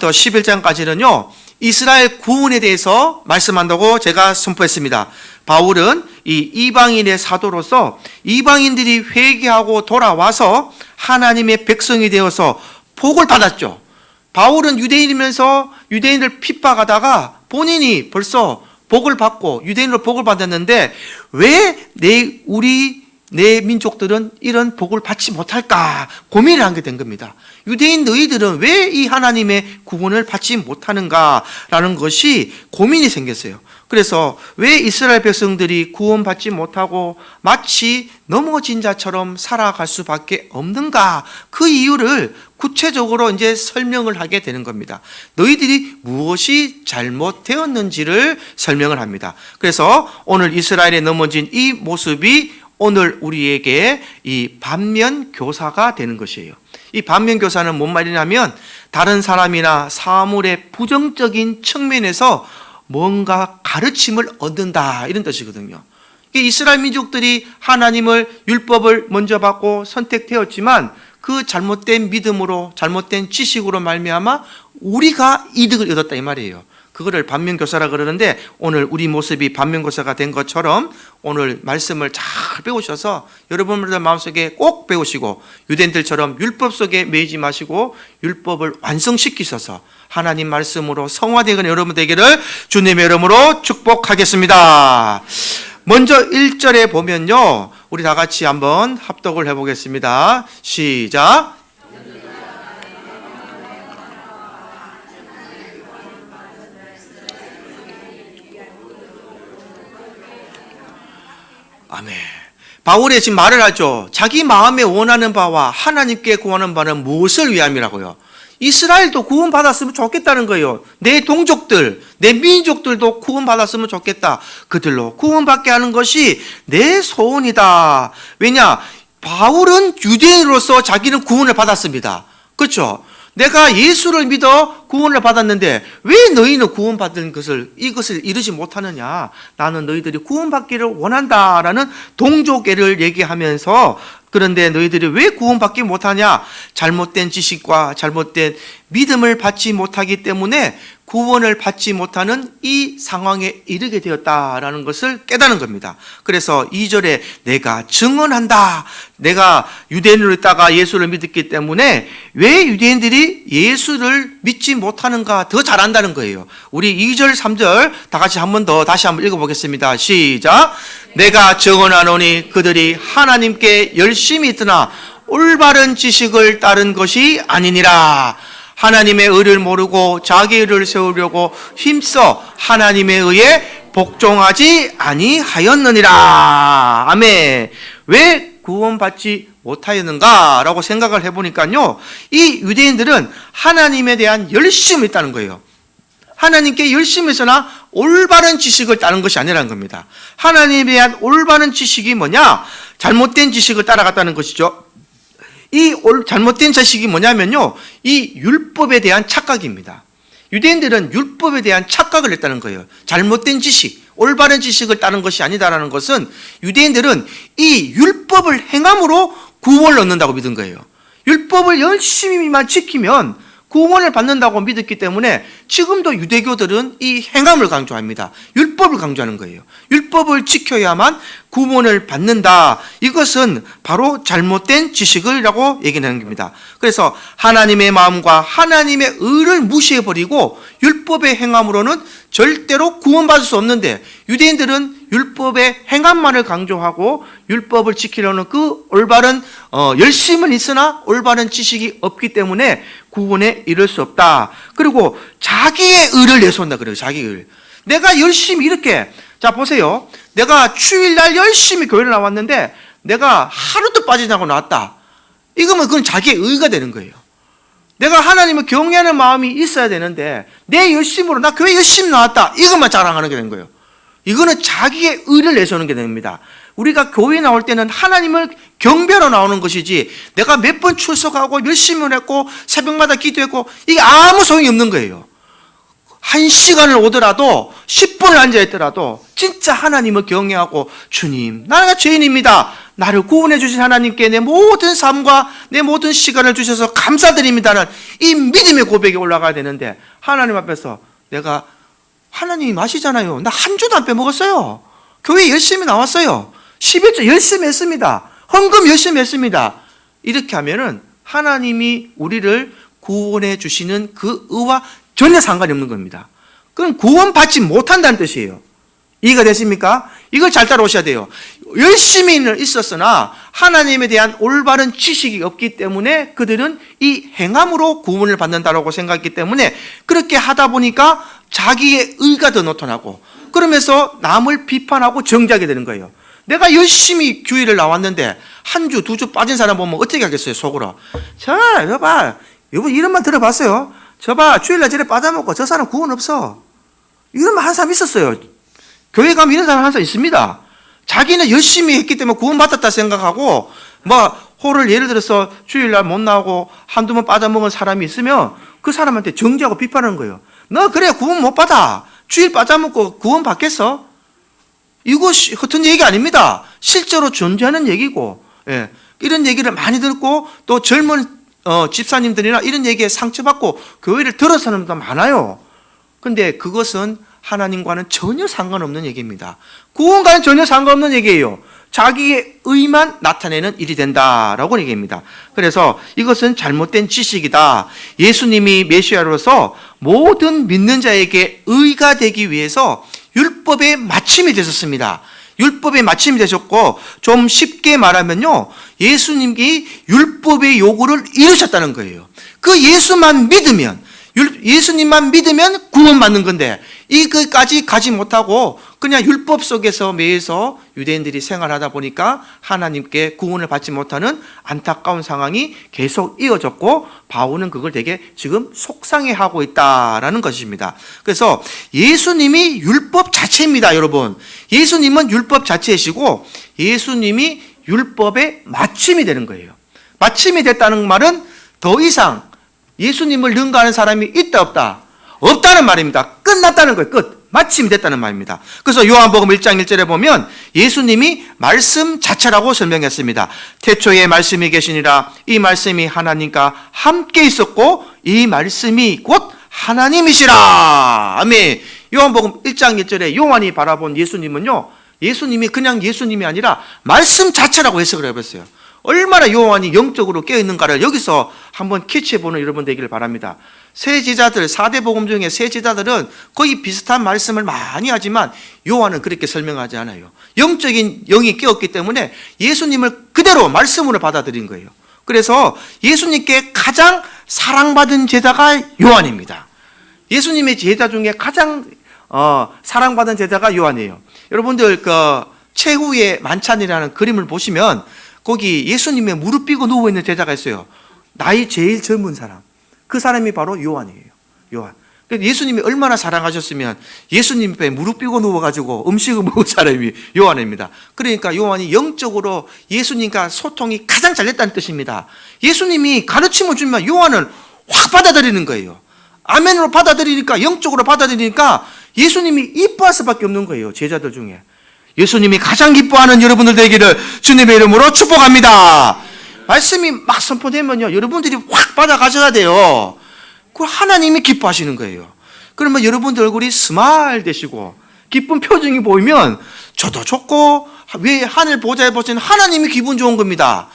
9장부터 11장까지는요 이스라엘 구원에 대해서 말씀한다고 제가 선포했습니다. 바울은 이 이방인의 사도로서 이방인들이 회개하고 돌아와서 하나님의 백성이 되어서 복을 받았죠. 바울은 유대인이면서 유대인을 핍박하다가 본인이 벌써 복을 받고 유대인으로 복을 받았는데 왜 내 민족들은 이런 복을 받지 못할까 고민을 하게 된 겁니다. 유대인 너희들은 왜 이 하나님의 구원을 받지 못하는가라는 것이 고민이 생겼어요. 그래서 왜 이스라엘 백성들이 구원받지 못하고 마치 넘어진 자처럼 살아갈 수밖에 없는가, 그 이유를 구체적으로 이제 설명을 하게 되는 겁니다. 너희들이 무엇이 잘못되었는지를 설명을 합니다. 그래서 오늘 이스라엘에 넘어진 이 모습이 오늘 우리에게 이 반면 교사가 되는 것이에요. 이 반면 교사는 뭔 말이냐면 다른 사람이나 사물의 부정적인 측면에서 뭔가 가르침을 얻는다, 이런 뜻이거든요. 이스라엘 민족들이 하나님을 율법을 먼저 받고 선택되었지만 그 잘못된 믿음으로 잘못된 지식으로 말미암아 우리가 이득을 얻었다, 이 말이에요. 그거를 반면교사라 그러는데 오늘 우리 모습이 반면교사가 된 것처럼 오늘 말씀을 잘 배우셔서 여러분들 마음속에 꼭 배우시고 유대인들처럼 율법 속에 매이지 마시고 율법을 완성시키셔서 하나님 말씀으로 성화되는 여러분 되기를 주님의 이름으로 축복하겠습니다. 먼저 1절에 보면요, 우리 다 같이 한번 합독을 해보겠습니다. 시작. 아멘. 바울이 지금 말을 하죠. 자기 마음에 원하는 바와 하나님께 구하는 바는 무엇을 위함이라고요? 이스라엘도 구원받았으면 좋겠다는 거예요. 내 동족들, 내 민족들도 구원받았으면 좋겠다. 그들로 구원받게 하는 것이 내 소원이다. 왜냐? 바울은 유대인으로서 자기는 구원을 받았습니다. 그렇죠? 내가 예수를 믿어 구원을 받았는데 왜 너희는 구원받은 이것을 이루지 못하느냐? 나는 너희들이 구원받기를 원한다라는 동족애를 얘기하면서, 그런데 너희들이 왜 구원받기 못하냐? 잘못된 지식과 잘못된 믿음을 받지 못하기 때문에 구원을 받지 못하는 이 상황에 이르게 되었다라는 것을 깨닫는 겁니다. 그래서 2절에 내가 증언한다. 내가 유대인으로 있다가 예수를 믿었기 때문에 왜 유대인들이 예수를 믿지 못하는가 더 잘한다는 거예요. 우리 2절, 3절 다 같이 한 번 더 다시 한번 읽어보겠습니다. 시작. 내가 증언하노니 그들이 하나님께 열심히 있으나 올바른 지식을 따른 것이 아니니라. 하나님의 의를 모르고 자기 의를 세우려고 힘써 하나님의 의에 복종하지 아니하였느니라. 아멘. 왜 구원받지 못하였는가? 라고 생각을 해보니까요, 이 유대인들은 하나님에 대한 열심이 있다는 거예요. 하나님께 열심히 있으나 올바른 지식을 따른 것이 아니라는 겁니다. 하나님에 대한 올바른 지식이 뭐냐? 잘못된 지식을 따라갔다는 것이죠. 이 잘못된 지식이 뭐냐면요, 이 율법에 대한 착각입니다. 유대인들은 율법에 대한 착각을 했다는 거예요. 잘못된 지식, 올바른 지식을 따른 것이 아니다라는 것은 유대인들은 이 율법을 행함으로 구원을 얻는다고 믿은 거예요. 율법을 열심히만 지키면 구원을 받는다고 믿었기 때문에 지금도 유대교들은 이 행함을 강조합니다. 율법을 강조하는 거예요. 율법을 지켜야만 구원을 받는다. 이것은 바로 잘못된 지식이라고 얘기하는 겁니다. 그래서 하나님의 마음과 하나님의 의를 무시해버리고 율법의 행함으로는 절대로 구원받을 수 없는데, 유대인들은 율법의 행함만을 강조하고 율법을 지키려는 그 올바른 열심은 있으나 올바른 지식이 없기 때문에 구원에 이를 수 없다. 그리고 자기의 의를 내세운다 그래요. 자기의 의. 내가 열심히 이렇게, 자 보세요. 내가 주일날 열심히 교회를 나왔는데 내가 하루도 빠지지 않고 나왔다. 이거면 그건 자기의 의가 되는 거예요. 내가 하나님을 경외하는 마음이 있어야 되는데 내 열심으로 나 교회 열심히 나왔다, 이것만 자랑하는 게 되는 거예요. 이거는 자기의 의를 내세우는 게 됩니다. 우리가 교회 나올 때는 하나님을 경배로 나오는 것이지 내가 몇 번 출석하고 열심히 했고 새벽마다 기도했고 이게 아무 소용이 없는 거예요. 1시간을 오더라도 10분을 앉아있더라도 진짜 하나님을 경외하고 주님, 나가 죄인입니다, 나를 구원해 주신 하나님께 내 모든 삶과 내 모든 시간을 주셔서 감사드립니다는 이 믿음의 고백이 올라가야 되는데, 하나님 앞에서 내가, 하나님이 아시잖아요, 나 한 주도 안 빼먹었어요. 교회 열심히 나왔어요. 11조 열심히 했습니다. 헌금 열심히 했습니다. 이렇게 하면은 하나님이 우리를 구원해 주시는 그 의와 전혀 상관이 없는 겁니다. 그건 구원받지 못한다는 뜻이에요. 이해가 되십니까? 이걸 잘 따라오셔야 돼요. 열심히는 있었으나 하나님에 대한 올바른 지식이 없기 때문에 그들은 이 행함으로 구원을 받는다라고 생각했기 때문에 그렇게 하다 보니까 자기의 의가 더 나타나고, 그러면서 남을 비판하고 정죄하게 되는 거예요. 내가 열심히 교회를 나왔는데 한 주, 두 주 빠진 사람 보면 어떻게 하겠어요, 속으로? 여봐, 여러분 이런 말 들어봤어요? 저봐, 주일날 저래 빠져먹고 저 사람 구원 없어. 이런 말 한 사람 있었어요. 교회 가면 이런 사람 한 사람 있습니다. 자기는 열심히 했기 때문에 구원받았다 생각하고, 호를 예를 들어서 주일날 못 나오고 한두 번 빠져먹은 사람이 있으면 그 사람한테 정죄하고 비판하는 거예요. 너 그래 구원 못 받아. 주일 빠져먹고 구원 받겠어? 이것이 허튼 얘기 아닙니다. 실제로 존재하는 얘기고, 예. 이런 얘기를 많이 듣고 또 젊은 집사님들이나 이런 얘기에 상처받고 교회를 들어서는 분도 많아요. 근데 그것은 하나님과는 전혀 상관없는 얘기입니다. 구원과는 전혀 상관없는 얘기예요. 자기의 의만 나타내는 일이 된다라고 얘기합니다. 그래서 이것은 잘못된 지식이다. 예수님이 메시아로서 모든 믿는 자에게 의가 되기 위해서 율법의 마침이 되셨습니다. 율법의 마침이 되셨고, 좀 쉽게 말하면요, 예수님이 율법의 요구를 이루셨다는 거예요. 그 예수만 믿으면, 예수님만 믿으면 구원받는 건데, 이것까지 가지 못하고 그냥 율법 속에서 매여서 유대인들이 생활하다 보니까 하나님께 구원을 받지 못하는 안타까운 상황이 계속 이어졌고, 바울은 그걸 되게 지금 속상해하고 있다라는 것입니다. 그래서 예수님이 율법 자체입니다, 여러분. 예수님은 율법 자체이시고 예수님이 율법의 마침이 되는 거예요. 마침이 됐다는 말은 더 이상 예수님을 능가하는 사람이 있다 없다? 없다는 말입니다. 끝났다는 거예요. 끝. 마침이 됐다는 말입니다. 그래서 요한복음 1장 1절에 보면 예수님이 말씀 자체라고 설명했습니다. 태초에 말씀이 계시니라. 이 말씀이 하나님과 함께 있었고 이 말씀이 곧 하나님이시라. 아멘. 요한복음 1장 1절에 요한이 바라본 예수님은요, 예수님이 그냥 예수님이 아니라 말씀 자체라고 해석을 해봤어요. 얼마나 요한이 영적으로 깨어있는가를 여기서 한번 캐치해보는 여러분 되기를 바랍니다. 세 제자들, 4대 복음 중에 세 제자들은 거의 비슷한 말씀을 많이 하지만 요한은 그렇게 설명하지 않아요. 영적인 영이 깨었기 때문에 예수님을 그대로 말씀으로 받아들인 거예요. 그래서 예수님께 가장 사랑받은 제자가 요한입니다. 예수님의 제자 중에 가장 사랑받은 제자가 요한이에요. 여러분들 그 최후의 만찬이라는 그림을 보시면 거기 예수님의 무릎 삐고 누워있는 제자가 있어요. 나이 제일 젊은 사람. 그 사람이 바로 요한이에요. 요한. 예수님이 얼마나 사랑하셨으면 예수님 앞에 무릎 삐고 누워가지고 음식을 먹은 사람이 요한입니다. 그러니까 요한이 영적으로 예수님과 소통이 가장 잘 됐다는 뜻입니다. 예수님이 가르침을 주면 요한은 확 받아들이는 거예요. 아멘으로 받아들이니까, 영적으로 받아들이니까 예수님이 이뻐할 수밖에 없는 거예요. 제자들 중에. 예수님이 가장 기뻐하는 여러분들 되기를 주님의 이름으로 축복합니다. 말씀이 막 선포되면요, 여러분들이 확 받아가셔야 돼요. 그 하나님이 기뻐하시는 거예요. 그러면 여러분들 얼굴이 스마일 되시고 기쁜 표정이 보이면 저도 좋고 왜 하늘 보좌에 보시는 하나님이 기분 좋은 겁니다.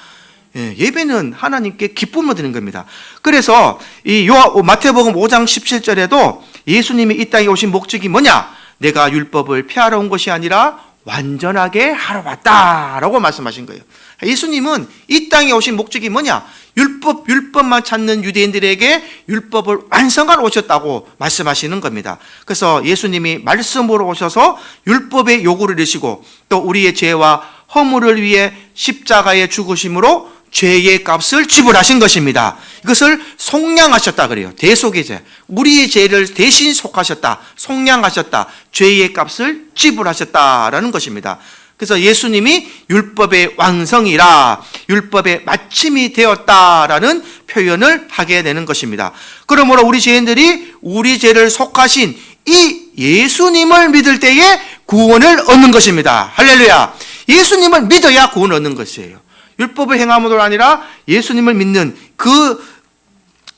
예배는 하나님께 기쁨을 드리는 겁니다. 그래서 이 마태복음 5장 17절에도 예수님이 이 땅에 오신 목적이 뭐냐? 내가 율법을 폐하러 온 것이 아니라 완전하게 하러 왔다라고 말씀하신 거예요. 예수님은 이 땅에 오신 목적이 뭐냐? 율법만 찾는 유대인들에게 율법을 완성하러 오셨다고 말씀하시는 겁니다. 그래서 예수님이 말씀으로 오셔서 율법의 요구를 이루시고 또 우리의 죄와 허물을 위해 십자가에 죽으심으로 죄의 값을 지불하신 것입니다. 이것을 속량하셨다 그래요. 대속의 우리의 죄를 대신 속하셨다, 속량하셨다, 죄의 값을 지불하셨다라는 것입니다. 그래서 예수님이 율법의 완성이라, 율법의 마침이 되었다라는 표현을 하게 되는 것입니다. 그러므로 우리 죄인들이 우리 죄를 속하신 이 예수님을 믿을 때에 구원을 얻는 것입니다. 할렐루야. 예수님을 믿어야 구원 얻는 것이에요. 율법을 행함으로 아니라 예수님을 믿는 그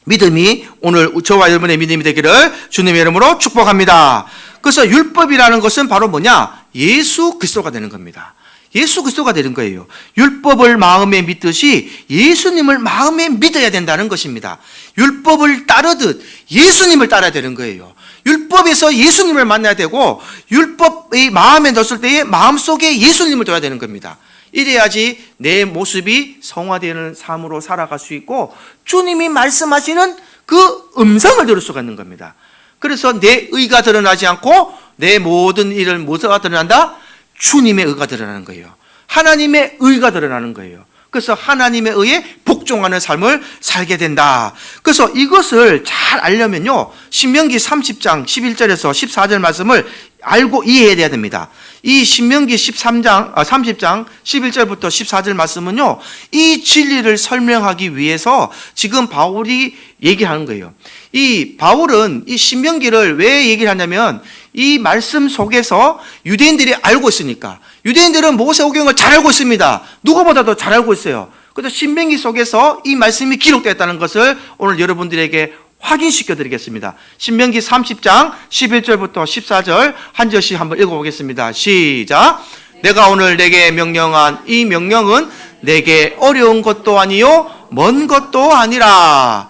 믿음이 오늘 저와 여러분의 믿음이 되기를 주님의 이름으로 축복합니다. 그래서 율법이라는 것은 바로 뭐냐? 예수 그리스도가 되는 겁니다. 예수 그리스도가 되는 거예요. 율법을 마음에 믿듯이 예수님을 마음에 믿어야 된다는 것입니다. 율법을 따르듯 예수님을 따라야 되는 거예요. 율법에서 예수님을 만나야 되고 율법의 마음에 넣었을 때에 마음속에 예수님을 둬야 되는 겁니다. 이래야지 내 모습이 성화되는 삶으로 살아갈 수 있고 주님이 말씀하시는 그 음성을 들을 수가 있는 겁니다. 그래서 내 의가 드러나지 않고 내 모든 일을 뭐가 드러난다? 주님의 의가 드러나는 거예요. 하나님의 의가 드러나는 거예요. 그래서 하나님의 의에 복종하는 삶을 살게 된다. 그래서 이것을 잘 알려면요, 신명기 30장 11절에서 14절 말씀을 알고 이해해야 됩니다. 이 신명기 30장 11절부터 14절 말씀은요, 이 진리를 설명하기 위해서 지금 바울이 얘기하는 거예요. 이 바울은 이 신명기를 왜 얘기를 하냐면 이 말씀 속에서 유대인들이 알고 있으니까. 유대인들은 모세오경을 잘 알고 있습니다. 누구보다도 잘 알고 있어요. 그래서 신명기 속에서 이 말씀이 기록됐다는 것을 오늘 여러분들에게 확인시켜 드리겠습니다. 신명기 30장 11절부터 14절 한 절씩 한번 읽어보겠습니다. 시작. 내가 오늘 내게 명령한 이 명령은 내게 어려운 것도 아니요 먼 것도 아니라.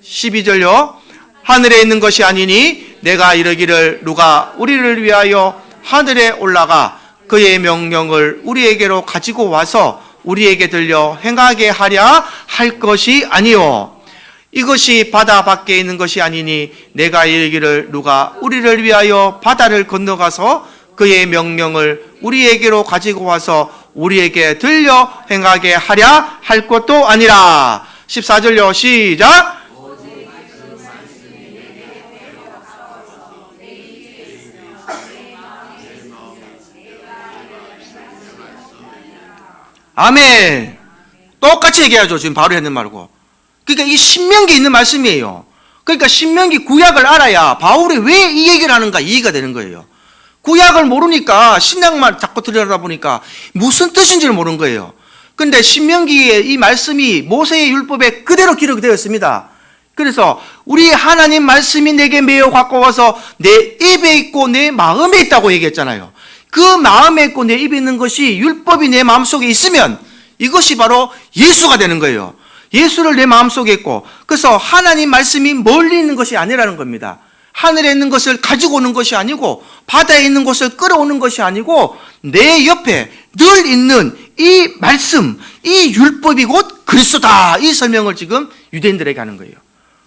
12절요. 하늘에 있는 것이 아니니 내가 이르기를 누가 우리를 위하여 하늘에 올라가 그의 명령을 우리에게로 가지고 와서 우리에게 들려 행하게 하랴 할 것이 아니요. 이것이 바다 밖에 있는 것이 아니니 내가 이르기를 누가 우리를 위하여 바다를 건너가서 그의 명령을 우리에게로 가지고 와서 우리에게 들려 행하게 하랴 할 것도 아니라. 14절요. 시작. 아멘. 똑같이 얘기하죠. 지금 바로 했는 말고. 그러니까 이 신명기에 있는 말씀이에요. 그러니까 신명기 구약을 알아야 바울이 왜 이 얘기를 하는가 이해가 되는 거예요. 구약을 모르니까 신약만 자꾸 들여다 보니까 무슨 뜻인지를 모르는 거예요. 그런데 신명기에 이 말씀이 모세의 율법에 그대로 기록이 되어 있습니다. 그래서 우리 하나님 말씀이 내게 매우 가까워서 내 입에 있고 내 마음에 있다고 얘기했잖아요. 그 마음에 있고 내 입에 있는 것이 율법이 내 마음속에 있으면 이것이 바로 예수가 되는 거예요. 예수를 내 마음속에 있고, 그래서 하나님 말씀이 멀리 있는 것이 아니라는 겁니다. 하늘에 있는 것을 가지고 오는 것이 아니고 바다에 있는 것을 끌어오는 것이 아니고 내 옆에 늘 있는 이 말씀, 이 율법이 곧 그리스도다. 이 설명을 지금 유대인들에게 하는 거예요.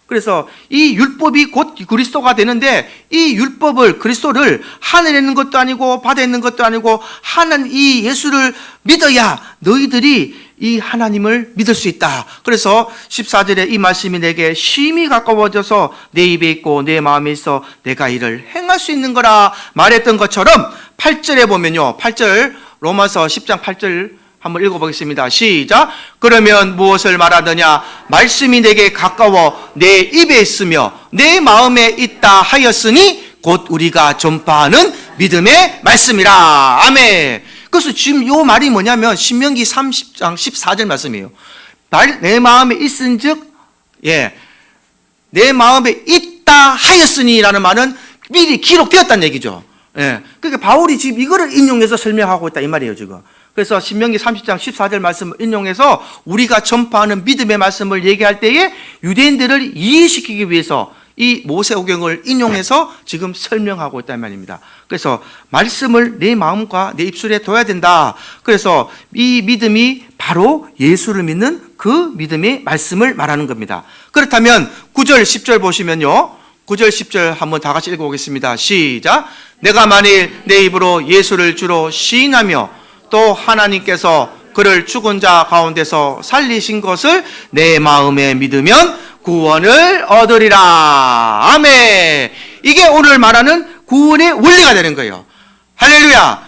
그래서 이 율법이 곧 그리스도가 되는데 이 율법을 그리스도를 하늘에 있는 것도 아니고 바다에 있는 것도 아니고 하나님 이 예수를 믿어야 너희들이 이 하나님을 믿을 수 있다. 그래서 14절에 이 말씀이 내게 심히 가까워져서 내 입에 있고 내 마음에 있어 내가 이를 행할 수 있는 거라 말했던 것처럼 8절에 보면요, 8절 로마서 10장 8절 한번 읽어보겠습니다. 시작. 그러면 무엇을 말하느냐? 말씀이 내게 가까워 내 입에 있으며 내 마음에 있다 하였으니 곧 우리가 전파하는 믿음의 말씀이라. 아멘. 그래서 지금 이 말이 뭐냐면 신명기 30장 14절 말씀이에요. 내 마음에 있은즉, 내 마음에 있다 하였으니라는 말은 미리 기록되었다는 얘기죠. 그러니까 바울이 지금 이거를 인용해서 설명하고 있다 이 말이에요 지금. 그래서 신명기 30장 14절 말씀을 인용해서 우리가 전파하는 믿음의 말씀을 얘기할 때에 유대인들을 이해시키기 위해서 이 모세오경을 인용해서 지금 설명하고 있다는 말입니다. 그래서 말씀을 내 마음과 내 입술에 둬야 된다. 그래서 이 믿음이 바로 예수를 믿는 그 믿음의 말씀을 말하는 겁니다. 그렇다면 9절 10절 보시면요, 9절 10절 한번 다 같이 읽어보겠습니다. 시작. 내가 만일 내 입으로 예수를 주로 시인하며 또 하나님께서 그를 죽은 자 가운데서 살리신 것을 내 마음에 믿으면 구원을 얻으리라. 아멘. 이게 오늘 말하는 구원의 원리가 되는 거예요. 할렐루야.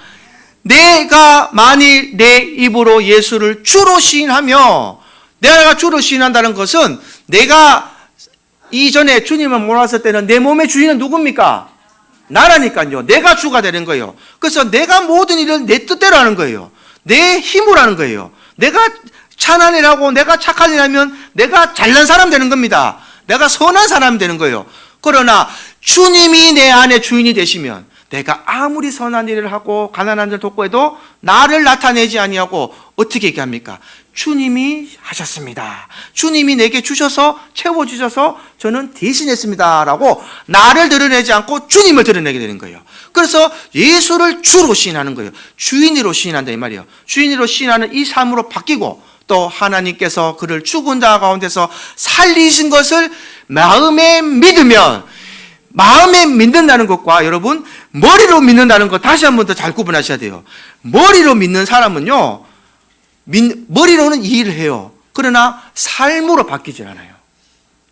내가 만일 내 입으로 예수를 주로 시인하며, 내가 주로 시인한다는 것은 내가 이전에 주님을 몰랐을 때는 내 몸의 주인은 누굽니까? 나라니까요. 내가 주가 되는 거예요. 그래서 내가 모든 일을 내 뜻대로 하는 거예요. 내 힘으로 하는 거예요. 내가 찬한 일하고 내가 착한 일하면 내가 잘난 사람 되는 겁니다. 내가 선한 사람 되는 거예요. 그러나 주님이 내 안에 주인이 되시면 내가 아무리 선한 일을 하고 가난한 자를 돕고 해도 나를 나타내지 아니하고 어떻게 얘기합니까? 주님이 하셨습니다. 주님이 내게 주셔서 채워주셔서 저는 대신했습니다 라고 나를 드러내지 않고 주님을 드러내게 되는 거예요. 그래서 예수를 주로 시인하는 거예요. 주인으로 시인한다 이 말이에요. 주인으로 시인하는 이 삶으로 바뀌고 또 하나님께서 그를 죽은 자 가운데서 살리신 것을 마음에 믿으면, 마음에 믿는다는 것과 여러분 머리로 믿는다는 것 다시 한 번 더 잘 구분하셔야 돼요. 머리로 믿는 사람은요, 머리로는 이해를 해요. 그러나 삶으로 바뀌질 않아요.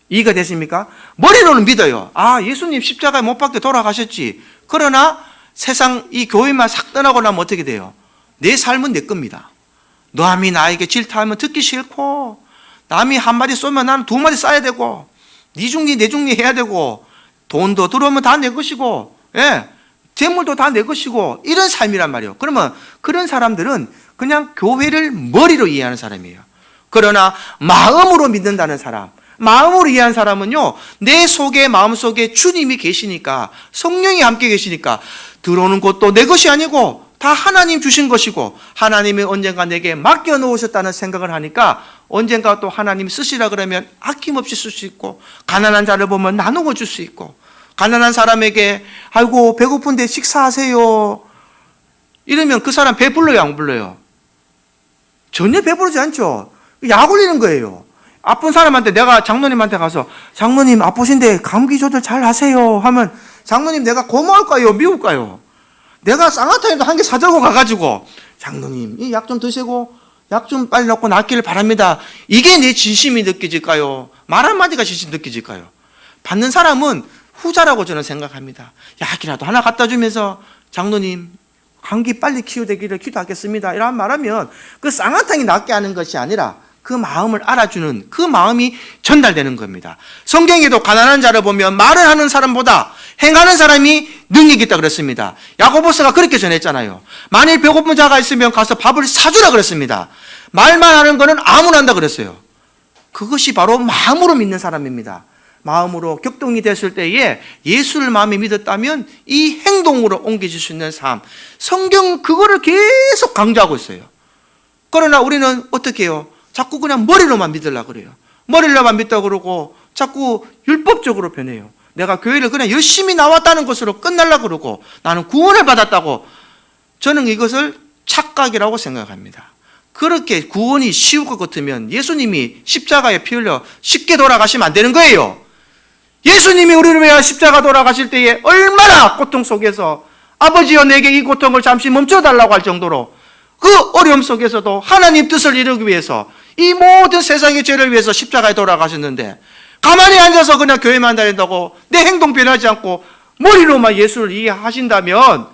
이해가 되십니까? 머리로는 믿어요. 아, 예수님 십자가에 못 박혀 돌아가셨지. 그러나 세상 이 교회만 싹 떠나고 나면 어떻게 돼요? 내 삶은 내 겁니다. 남이 나에게 질타하면 듣기 싫고, 남이 한마디 쏘면 나는 두 마디 쏴야 되고, 네 중리 내 중리 해야 되고, 돈도 들어오면 다 내 것이고, 재물도 다 내 것이고, 이런 삶이란 말이에요. 그러면 그런 사람들은 그냥 교회를 머리로 이해하는 사람이에요. 그러나 마음으로 믿는다는 사람, 마음으로 이해한 사람은요, 내 속에, 마음속에 주님이 계시니까, 성령이 함께 계시니까 들어오는 것도 내 것이 아니고 다 하나님 주신 것이고, 하나님이 언젠가 내게 맡겨놓으셨다는 생각을 하니까 언젠가 또 하나님이 쓰시라 그러면 아낌없이 쓸 수 있고, 가난한 자를 보면 나누어 줄 수 있고, 가난한 사람에게 아이고 배고픈데 식사하세요 이러면 그 사람 배불러요 안 불러요? 전혀 배부르지 않죠. 약 올리는 거예요. 아픈 사람한테 내가 장로님한테 가서 장로님 아프신데 감기 조절 잘 하세요 하면 장로님 내가 고마울까요 미울까요? 내가 쌍화탕에도 한 개 사들고 가가지고 장로님 이 약 좀 드시고 약 좀 빨리 넣고 낫기를 바랍니다. 이게 내 진심이 느껴질까요? 말 한마디가 진심 느껴질까요? 받는 사람은 후자라고 저는 생각합니다. 약이라도 하나 갖다 주면서 장로님 감기 빨리 치유되기를 기도하겠습니다 이런 말하면 그 쌍화탕이 낫게 하는 것이 아니라 그 마음을 알아주는 그 마음이 전달되는 겁니다. 성경에도 가난한 자를 보면 말을 하는 사람보다 행하는 사람이 능력이 있다 그랬습니다. 야고보서가 그렇게 전했잖아요. 만일 배고픈 자가 있으면 가서 밥을 사주라 그랬습니다. 말만 하는 거는 아무나 한다 그랬어요. 그것이 바로 마음으로 믿는 사람입니다. 마음으로 격동이 됐을 때에 예수를 마음에 믿었다면 이 행동으로 옮겨질 수 있는 삶, 성경은 그거를 계속 강조하고 있어요. 그러나 우리는 어떻게 해요? 자꾸 그냥 머리로만 믿으려고 그래요. 머리로만 믿다 그러고 자꾸 율법적으로 변해요. 내가 교회를 그냥 열심히 나왔다는 것으로 끝날려고 그러고 나는 구원을 받았다고, 저는 이것을 착각이라고 생각합니다. 그렇게 구원이 쉬울 것 같으면 예수님이 십자가에 피 흘려 쉽게 돌아가시면 안 되는 거예요. 예수님이 우리를 위하여 십자가 돌아가실 때에 얼마나 고통 속에서 아버지여 내게 이 고통을 잠시 멈춰달라고 할 정도로 그 어려움 속에서도 하나님 뜻을 이루기 위해서 이 모든 세상의 죄를 위해서 십자가에 돌아가셨는데, 가만히 앉아서 그냥 교회만 다닌다고 내 행동 변하지 않고 머리로만 예수를 이해하신다면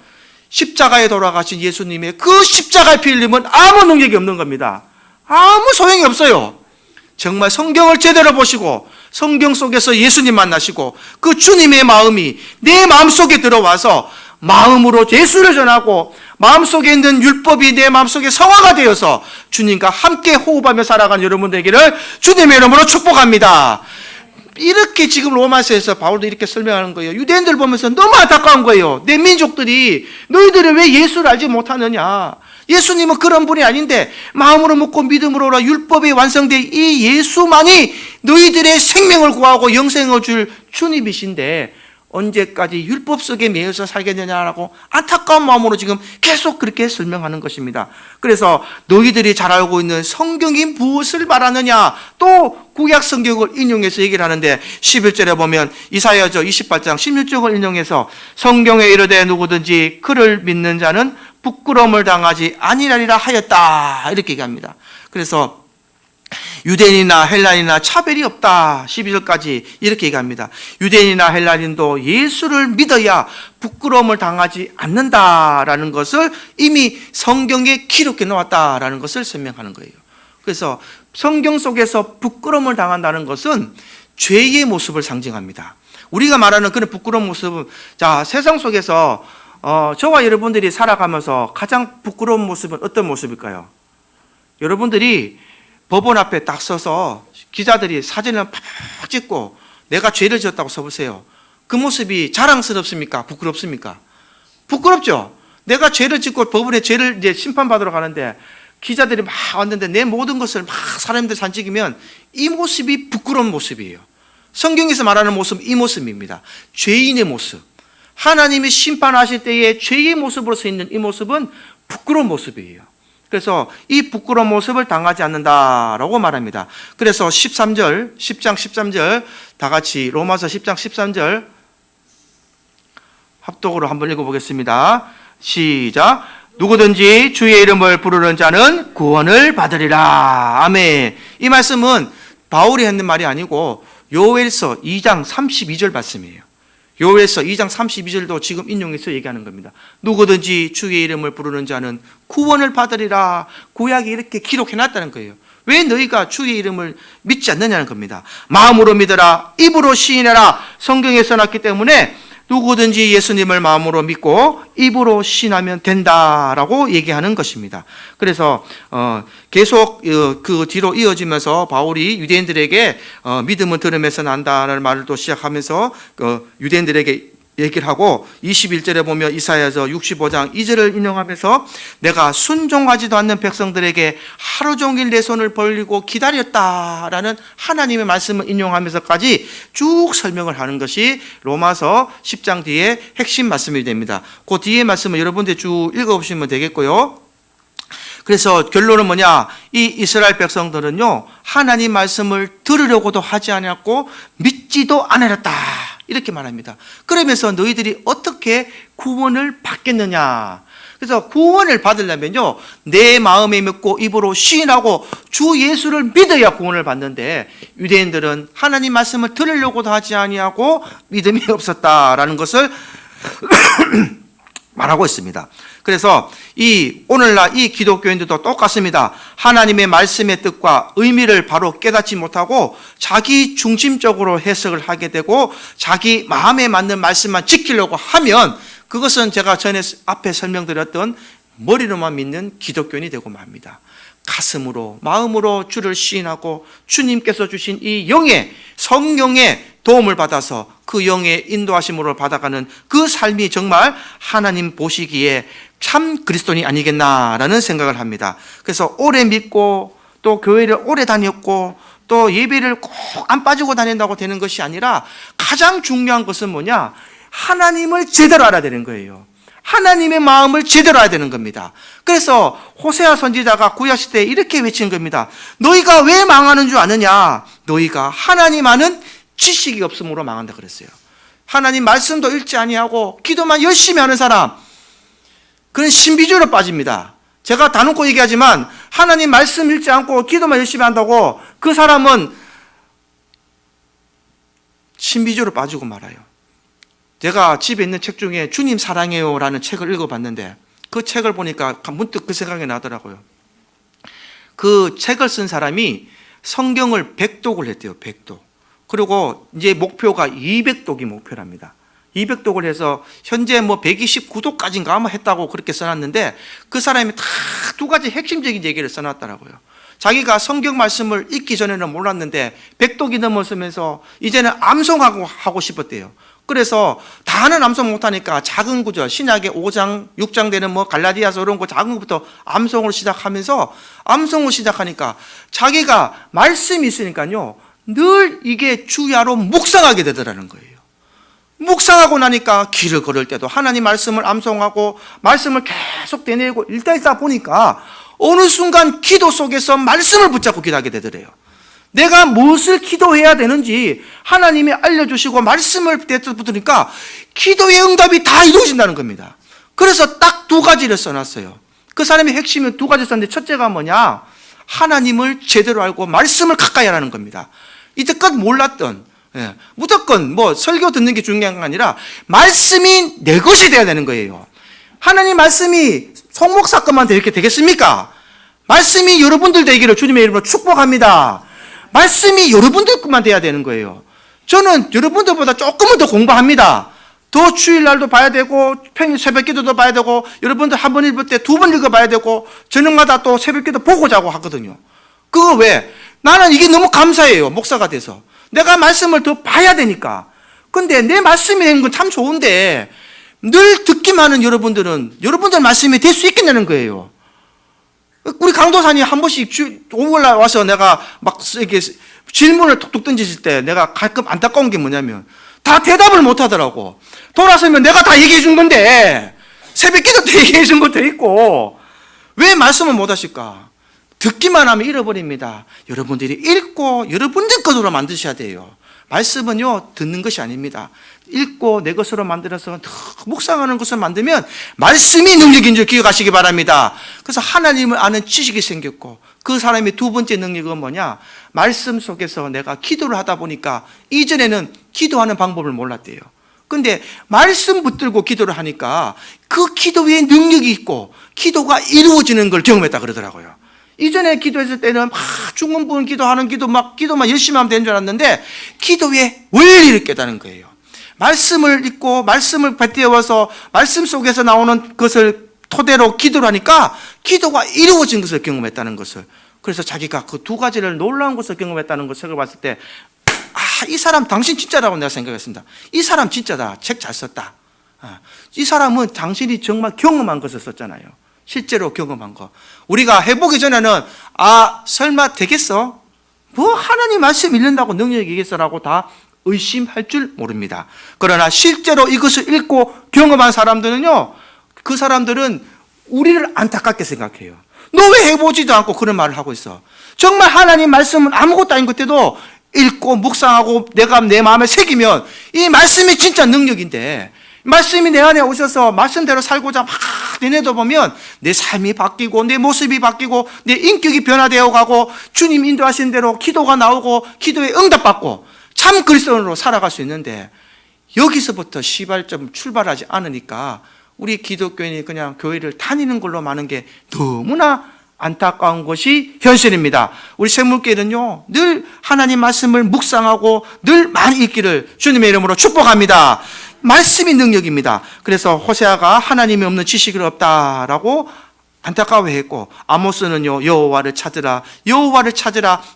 십자가에 돌아가신 예수님의 그 십자가의 피 흘림은 아무 능력이 없는 겁니다. 아무 소용이 없어요. 정말 성경을 제대로 보시고 성경 속에서 예수님 만나시고 그 주님의 마음이 내 마음속에 들어와서 마음으로 예수를 전하고 마음속에 있는 율법이 내 마음속에 성화가 되어서 주님과 함께 호흡하며 살아가는 여러분들에게를 주님의 이름으로 축복합니다. 이렇게 지금 로마서에서 바울도 이렇게 설명하는 거예요. 유대인들 보면서 너무 안타까운 거예요. 내 민족들이 너희들이 왜 예수를 알지 못하느냐. 예수님은 그런 분이 아닌데 마음으로 묻고 믿음으로 오라 율법이 완성된 이 예수만이 너희들의 생명을 구하고 영생을 줄 주님이신데 언제까지 율법 속에 매여서 살겠느냐라고 안타까운 마음으로 지금 계속 그렇게 설명하는 것입니다. 그래서 너희들이 잘 알고 있는 성경이 무엇을 말하느냐, 또 구약 성경을 인용해서 얘기를 하는데 11절에 보면 이사야서 28장 16절을 인용해서 성경에 이르되 누구든지 그를 믿는 자는 부끄러움을 당하지 아니하리라 하였다 이렇게 얘기합니다. 그래서 유대인이나 헬라인이나 차별이 없다 12절까지 이렇게 얘기합니다. 유대인이나 헬라인도 예수를 믿어야 부끄러움을 당하지 않는다라는 것을 이미 성경에 기록해 놓았다라는 것을 설명하는 거예요. 그래서 성경 속에서 부끄러움을 당한다는 것은 죄의 모습을 상징합니다. 우리가 말하는 그런 부끄러운 모습은 자 세상 속에서 저와 여러분들이 살아가면서 가장 부끄러운 모습은 어떤 모습일까요? 여러분들이 법원 앞에 딱 서서 기자들이 사진을 팍 찍고 내가 죄를 지었다고 써보세요. 그 모습이 자랑스럽습니까? 부끄럽습니까? 부끄럽죠? 내가 죄를 짓고 법원에 죄를 이제 심판받으러 가는데 기자들이 막 왔는데 내 모든 것을 막 사람들 사진 찍으면 이 모습이 부끄러운 모습이에요. 성경에서 말하는 모습은 이 모습입니다. 죄인의 모습. 하나님이 심판하실 때에 죄의 모습으로 서 있는 이 모습은 부끄러운 모습이에요. 그래서 이 부끄러운 모습을 당하지 않는다라고 말합니다. 그래서 10장 13절 다 같이 로마서 10장 13절 합독으로 한번 읽어보겠습니다. 시작. 누구든지 주의 이름을 부르는 자는 구원을 받으리라. 아멘. 이 말씀은 바울이 했는 말이 아니고 요엘서 2장 32절 말씀이에요. 요엘서 2장 32절도 지금 인용해서 얘기하는 겁니다. 누구든지 주의 이름을 부르는 자는 구원을 받으리라. 구약이 이렇게 기록해놨다는 거예요. 왜 너희가 주의 이름을 믿지 않느냐는 겁니다. 마음으로 믿어라, 입으로 시인해라. 성경에 써놨기 때문에 누구든지 예수님을 마음으로 믿고 입으로 시인하면 된다라고 얘기하는 것입니다. 그래서 계속 그 뒤로 이어지면서 바울이 유대인들에게 믿음은 들음에서 난다라는 말을 또 시작하면서 유대인들에게 얘기를 하고 21절에 보면 이사야서 65장 2절을 인용하면서 내가 순종하지도 않는 백성들에게 하루 종일 내 손을 벌리고 기다렸다라는 하나님의 말씀을 인용하면서까지 쭉 설명을 하는 것이 로마서 10장 뒤에 핵심 말씀이 됩니다. 그 뒤에 말씀을 여러분들 쭉 읽어보시면 되겠고요. 그래서 결론은 뭐냐? 이 이스라엘 백성들은요 하나님 말씀을 들으려고도 하지 않았고 믿지도 않았다 이렇게 말합니다. 그러면서 너희들이 어떻게 구원을 받겠느냐? 그래서 구원을 받으려면요 내 마음에 믿고 입으로 시인하고 주 예수를 믿어야 구원을 받는데 유대인들은 하나님 말씀을 들으려고도 하지 아니하고 믿음이 없었다라는 것을 말하고 있습니다. 그래서 오늘날 이 기독교인들도 똑같습니다. 하나님의 말씀의 뜻과 의미를 바로 깨닫지 못하고 자기 중심적으로 해석을 하게 되고 자기 마음에 맞는 말씀만 지키려고 하면 그것은 제가 전에 앞에 설명드렸던 머리로만 믿는 기독교인이 되고 맙니다. 가슴으로 마음으로 주를 시인하고 주님께서 주신 이 영의 성령의 도움을 받아서 그 영의 인도하심으로 받아가는 그 삶이 정말 하나님 보시기에 참 그리스도인이 아니겠나라는 생각을 합니다. 그래서 오래 믿고 또 교회를 오래 다녔고 또 예배를 꼭 안 빠지고 다닌다고 되는 것이 아니라 가장 중요한 것은 뭐냐? 하나님을 제대로 알아야 되는 거예요. 하나님의 마음을 제대로 알아야 되는 겁니다. 그래서 호세아 선지자가 구약시대에 이렇게 외친 겁니다. 너희가 왜 망하는 줄 아느냐? 너희가 하나님 아는 지식이 없음으로 망한다 그랬어요. 하나님 말씀도 읽지 아니하고 기도만 열심히 하는 사람, 그건 신비주의로 빠집니다. 제가 다 놓고 얘기하지만 하나님 말씀 읽지 않고 기도만 열심히 한다고 그 사람은 신비주의로 빠지고 말아요. 제가 집에 있는 책 중에 주님 사랑해요 라는 책을 읽어봤는데 그 책을 보니까 문득 그 생각이 나더라고요. 그 책을 쓴 사람이 성경을 100독을 했대요. 100독. 그리고 이제 목표가 200독이 목표랍니다. 200독을 해서 현재 뭐 129독까지인가 아마 했다고 그렇게 써놨는데 그 사람이 다 두 가지 핵심적인 얘기를 써놨더라고요. 자기가 성경 말씀을 읽기 전에는 몰랐는데 100독이 넘었으면서 이제는 암송하고 싶었대요. 그래서 다는 암송 못하니까 작은 구절, 신약의 5장, 6장 되는 뭐 갈라디아서 이런 거 작은 것부터 암송을 시작하면서 암송을 시작하니까 자기가 말씀이 있으니까요 늘 이게 주야로 묵상하게 되더라는 거예요. 묵상하고 나니까 길을 걸을 때도 하나님 말씀을 암송하고 말씀을 계속 되뇌고 읽다 보니까 어느 순간 기도 속에서 말씀을 붙잡고 기도하게 되더래요. 내가 무엇을 기도해야 되는지 하나님이 알려주시고 말씀을 붙으니까 기도의 응답이 다 이루어진다는 겁니다. 그래서 딱 두 가지를 써놨어요. 그 사람의 핵심은 두 가지 썼는데 첫째가 뭐냐? 하나님을 제대로 알고 말씀을 가까이 하라는 겁니다. 이때껏 몰랐던 무조건 뭐 설교 듣는 게 중요한 게 아니라 말씀이 내 것이 돼야 되는 거예요. 하나님 말씀이 송목사 것만 이렇게 되겠습니까? 말씀이 여러분들 되기를 주님의 이름으로 축복합니다. 말씀이 여러분들 것만 돼야 되는 거예요. 저는 여러분들보다 조금은 더 공부합니다. 더 주일날도 봐야 되고 평일 새벽기도도 봐야 되고 여러분들 한 번 읽을 때 두 번 읽어봐야 되고 저녁마다 또 새벽기도 보고 자고 하거든요. 그거 왜? 나는 이게 너무 감사해요. 목사가 돼서 내가 말씀을 더 봐야 되니까. 근데 내 말씀이 되는 건 참 좋은데 늘 듣기만 하는 여러분들은 여러분들 말씀이 될 수 있겠냐는 거예요. 우리 강도사님 한 번씩 오월날 와서 내가 막 이렇게 질문을 톡톡 던지실 때 내가 가끔 안타까운 게 뭐냐면 다 대답을 못 하더라고. 돌아서면 내가 다 얘기해 준 건데 새벽기도 때 얘기해 준 것도 있고 왜 말씀을 못 하실까? 듣기만 하면 잃어버립니다. 여러분들이 읽고 여러분들 것으로 만드셔야 돼요. 말씀은요 듣는 것이 아닙니다. 읽고 내 것으로 만들어서 묵상하는 것을 만들면 말씀이 능력인 줄 기억하시기 바랍니다. 그래서 하나님을 아는 지식이 생겼고 그 사람의 두 번째 능력은 뭐냐? 말씀 속에서 내가 기도를 하다 보니까 이전에는 기도하는 방법을 몰랐대요. 근데 말씀 붙들고 기도를 하니까 그 기도에 능력이 있고 기도가 이루어지는 걸 경험했다 그러더라고요. 이전에 기도했을 때는 막 중문부분 기도하는 기도만 열심히 하면 되는 줄 알았는데 기도의 원리를 깨닫는 거예요. 말씀을 읽고 말씀을 받들어서 말씀 속에서 나오는 것을 토대로 기도를 하니까 기도가 이루어진 것을 경험했다는 것을. 그래서 자기가 그 두 가지를 놀라운 것을 경험했다는 것을 봤을 때 이 사람 당신 진짜라고 내가 생각했습니다. 이 사람 진짜다. 책 잘 썼다. 이 사람은 당신이 정말 경험한 것을 썼잖아요. 실제로 경험한 거. 우리가 해보기 전에는 설마 되겠어? 뭐 하나님 말씀 읽는다고 능력이 있겠어라고 다 의심할 줄 모릅니다. 그러나 실제로 이것을 읽고 경험한 사람들은요, 그 사람들은 우리를 안타깝게 생각해요. 너 왜 해보지도 않고 그런 말을 하고 있어? 정말 하나님 말씀은 아무것도 아닌 것들도 읽고 묵상하고 내가 내 마음에 새기면 이 말씀이 진짜 능력인데 말씀이 내 안에 오셔서 말씀대로 살고자 막 내내다 보면 내 삶이 바뀌고 내 모습이 바뀌고 내 인격이 변화되어 가고 주님 인도하신 대로 기도가 나오고 기도에 응답받고 참 그리스도인으로 살아갈 수 있는데 여기서부터 시발점 출발하지 않으니까 우리 기독교인이 그냥 교회를 다니는 걸로 마는 게 너무나 안타까운 것이 현실입니다. 우리 생물교회는요 늘 하나님 말씀을 묵상하고 늘 많이 읽기를 주님의 이름으로 축복합니다. 말씀이 능력입니다. 그래서 호세아가 하나님이 없는 지식이 없다라고 안타까워했고 아모스는요 여호와를 찾으라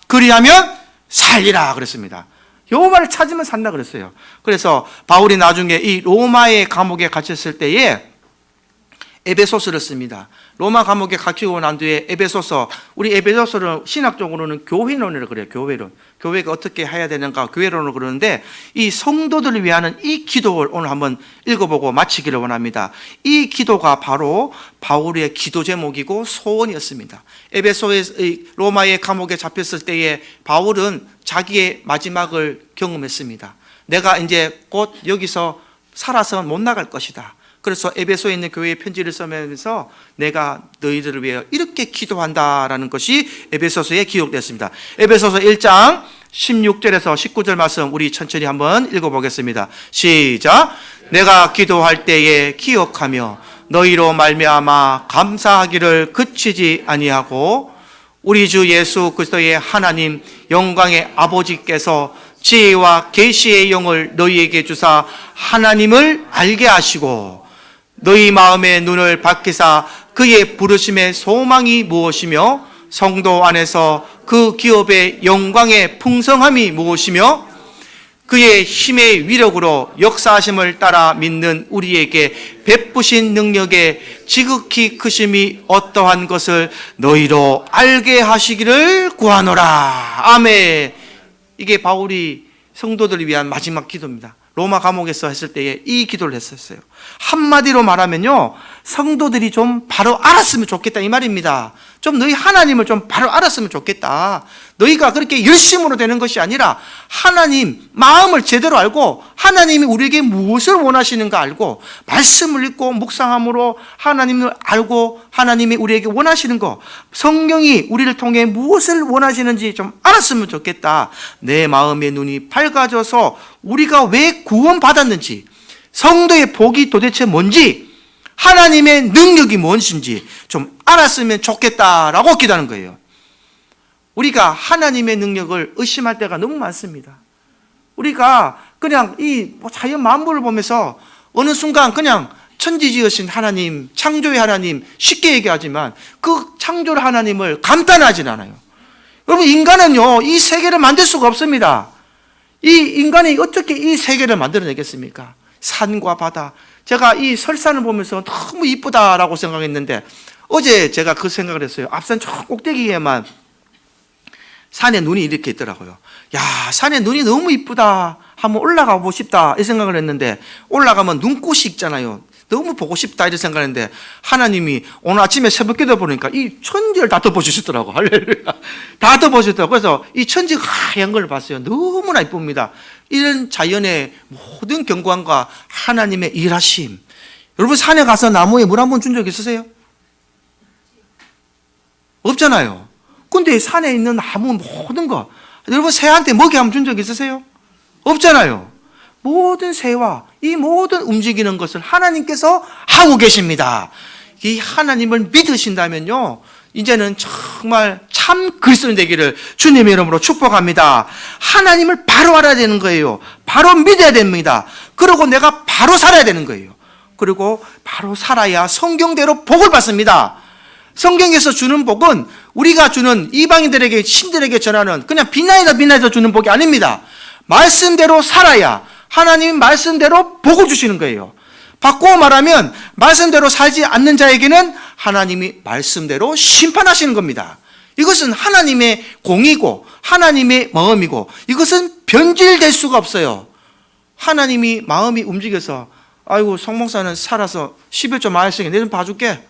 그리하면 살리라 그랬습니다. 여호와를 찾으면 산다 그랬어요. 그래서 바울이 나중에 이 로마의 감옥에 갇혔을 때에 에베소서를 씁니다. 로마 감옥에 갇히고 난 뒤에 우리 에베소서를 신학적으로는 교회론이라고 그래요. 교회가 어떻게 해야 되는가 교회론을 그러는데 이 성도들을 위한 이 기도를 오늘 한번 읽어보고 마치기를 원합니다. 이 기도가 바로 바울의 기도 제목이고 소원이었습니다. 로마의 감옥에 잡혔을 때에 바울은 자기의 마지막을 경험했습니다. 내가 이제 곧 여기서 살아서 못 나갈 것이다. 그래서 에베소에 있는 교회에 편지를 쓰면서 내가 너희들을 위해 이렇게 기도한다라는 것이 에베소서에 기록되었습니다. 에베소서 1장 16절에서 19절 말씀 우리 천천히 한번 읽어보겠습니다. 시작. 내가 기도할 때에 기억하며 너희로 말미암아 감사하기를 그치지 아니하고 우리 주 예수 그리스도의 하나님 영광의 아버지께서 지혜와 계시의 영을 너희에게 주사 하나님을 알게 하시고 너희 마음의 눈을 밝히사 그의 부르심의 소망이 무엇이며 성도 안에서 그 기업의 영광의 풍성함이 무엇이며 그의 힘의 위력으로 역사하심을 따라 믿는 우리에게 베푸신 능력의 지극히 크심이 어떠한 것을 너희로 알게 하시기를 구하노라. 아멘. 이게 바울이 성도들을 위한 마지막 기도입니다. 로마 감옥에서 했을 때에 이 기도를 했었어요. 한마디로 말하면요 성도들이 좀 바로 알았으면 좋겠다 이 말입니다. 좀 너희 하나님을 좀 바로 알았으면 좋겠다. 너희가 그렇게 열심으로 되는 것이 아니라 하나님 마음을 제대로 알고 하나님이 우리에게 무엇을 원하시는가 알고 말씀을 읽고 묵상함으로 하나님을 알고 하나님이 우리에게 원하시는 것 성경이 우리를 통해 무엇을 원하시는지 좀 알았으면 좋겠다. 내 마음의 눈이 밝아져서 우리가 왜 구원받았는지 성도의 복이 도대체 뭔지 하나님의 능력이 무엇인지 좀 알았으면 좋겠다라고 기도하는 거예요. 우리가 하나님의 능력을 의심할 때가 너무 많습니다. 우리가 그냥 이 자연 만물을 보면서 어느 순간 그냥 천지지으신 하나님, 창조의 하나님 쉽게 얘기하지만 그 창조의 하나님을 감탄하진 않아요. 여러분, 인간은요, 이 세계를 만들 수가 없습니다. 이 인간이 어떻게 이 세계를 만들어내겠습니까? 산과 바다. 제가 이 설산을 보면서 너무 이쁘다라고 생각했는데 어제 제가 그 생각을 했어요. 앞산 저 꼭대기에만 산에 눈이 이렇게 있더라고요. 야, 산에 눈이 너무 이쁘다. 한번 올라가 보고 싶다. 이 생각을 했는데 올라가면 눈꽃이 있잖아요. 너무 보고 싶다 이런 생각을 했는데 하나님이 오늘 아침에 새벽 기도 보니까 이 천지를 다 덮어주시더라고. 할렐루야. 다 덮어주시더라고. 그래서 이 천지가 하얀 걸 봤어요. 너무나 이쁩니다. 이런 자연의 모든 경관과 하나님의 일하심. 여러분, 산에 가서 나무에 물 한 번 준 적 있으세요? 없잖아요. 근데 산에 있는 나무 모든 거, 여러분 새한테 먹이 한번 준 적 있으세요? 없잖아요. 모든 새와 이 모든 움직이는 것을 하나님께서 하고 계십니다. 이 하나님을 믿으신다면요, 이제는 정말 참 그리스도인 되기를 주님의 이름으로 축복합니다. 하나님을 바로 알아야 되는 거예요. 바로 믿어야 됩니다. 그리고 내가 바로 살아야 되는 거예요. 그리고 바로 살아야 성경대로 복을 받습니다. 성경에서 주는 복은 우리가 주는 이방인들에게, 신들에게 전하는 그냥 빛나이다 주는 복이 아닙니다. 말씀대로 살아야 하나님 말씀대로 복을 주시는 거예요. 바꾸어 말하면 말씀대로 살지 않는 자에게는 하나님이 말씀대로 심판하시는 겁니다. 이것은 하나님의 공이고 하나님의 마음이고 이것은 변질될 수가 없어요. 하나님이 마음이 움직여서 아이고 송 목사는 살아서 11조 많이 했으니까 내 좀 봐줄게.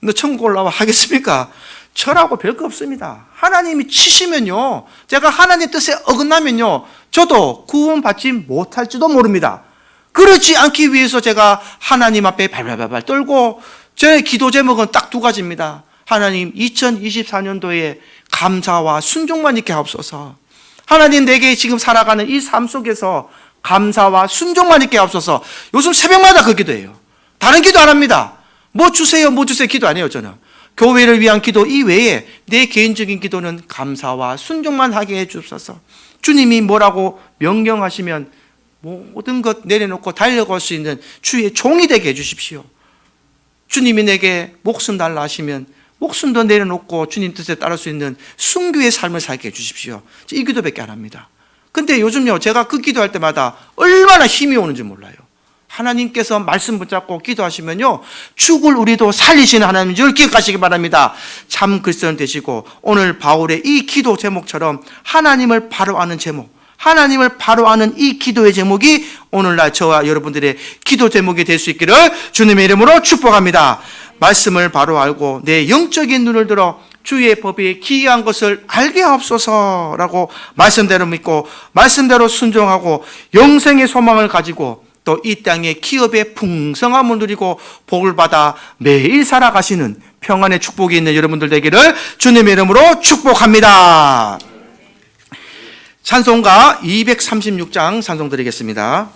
너 천국 올라와 하겠습니까? 저라고 별거 없습니다. 하나님이 치시면요, 제가 하나님의 뜻에 어긋나면요, 저도 구원받지 못할지도 모릅니다. 그렇지 않기 위해서 제가 하나님 앞에 발발발발 떨고 제 기도 제목은 딱 두 가지입니다. 하나님, 2024년도에 감사와 순종만 있게 하옵소서. 하나님, 내게 지금 살아가는 이 삶 속에서 감사와 순종만 있게 하옵소서. 요즘 새벽마다 그 기도예요. 다른 기도 안 합니다. 뭐 주세요 기도 안 해요. 저는 교회를 위한 기도 이외에 내 개인적인 기도는 감사와 순종만 하게 해 주옵소서. 주님이 뭐라고 명령하시면 모든 것 내려놓고 달려갈 수 있는 주의 종이 되게 해 주십시오. 주님이 내게 목숨 달라 하시면 목숨도 내려놓고 주님 뜻에 따를 수 있는 순교의 삶을 살게 해 주십시오. 이 기도밖에 안 합니다. 근데 요즘요, 제가 그 기도할 때마다 얼마나 힘이 오는지 몰라요. 하나님께서 말씀 붙잡고 기도하시면요, 죽을 우리도 살리시는 하나님 늘 기억하시기 바랍니다. 참 그리스도인 되시고 오늘 바울의 이 기도 제목처럼 하나님을 바로 아는 제목, 하나님을 바로 아는 이 기도의 제목이 오늘날 저와 여러분들의 기도 제목이 될 수 있기를 주님의 이름으로 축복합니다. 말씀을 바로 알고 내 영적인 눈을 들어 주의 법이 기이한 것을 알게 하옵소서라고 말씀대로 믿고 말씀대로 순종하고 영생의 소망을 가지고 또 이 땅의 기업의 풍성함을 누리고 복을 받아 매일 살아가시는 평안의 축복이 있는 여러분들 되기를 주님의 이름으로 축복합니다. 찬송가 236장 찬송 드리겠습니다.